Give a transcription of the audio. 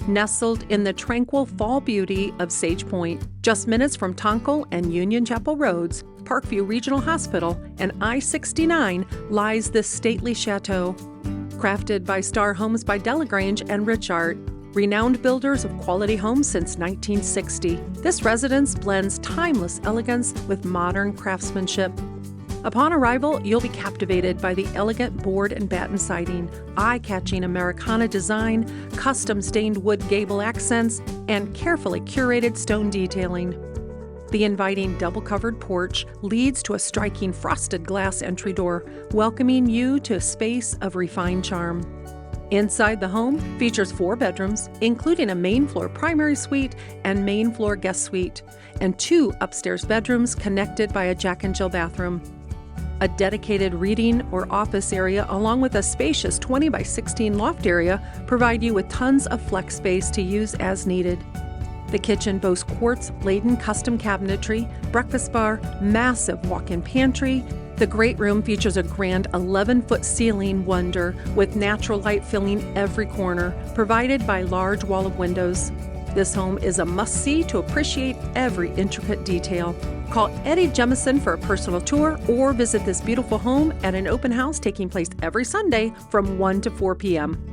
Nestled in the tranquil fall beauty of Sage Pointe, just minutes from Tonkel and Union Chapel Roads, Parkview Regional Hospital, and I-69 lies this stately chateau. Crafted by Star Homes by Delagrange and Richhart, renowned builders of quality homes since 1960, this residence blends timeless elegance with modern craftsmanship. Upon arrival, you'll be captivated by the elegant board and batten siding, eye-catching Americana design, custom stained wood gable accents, and carefully curated stone detailing. The inviting double-covered porch leads to a striking frosted glass entry door, welcoming you to a space of refined charm. Inside the home features 4 bedrooms, including a main floor primary suite and main floor guest suite, and 2 upstairs bedrooms connected by a Jack and Jill bathroom. A dedicated reading or office area along with a spacious 20 by 16 loft area provide you with tons of flex space to use as needed. The kitchen boasts quartz laden custom cabinetry, breakfast bar, massive walk-in pantry. The great room features a grand 11-foot ceiling wonder with natural light filling every corner, provided by large wall of windows. This home is a must-see to appreciate every intricate detail. Call Eddie Jemison for a personal tour or visit this beautiful home at an open house taking place every Sunday from 1 to 4 p.m.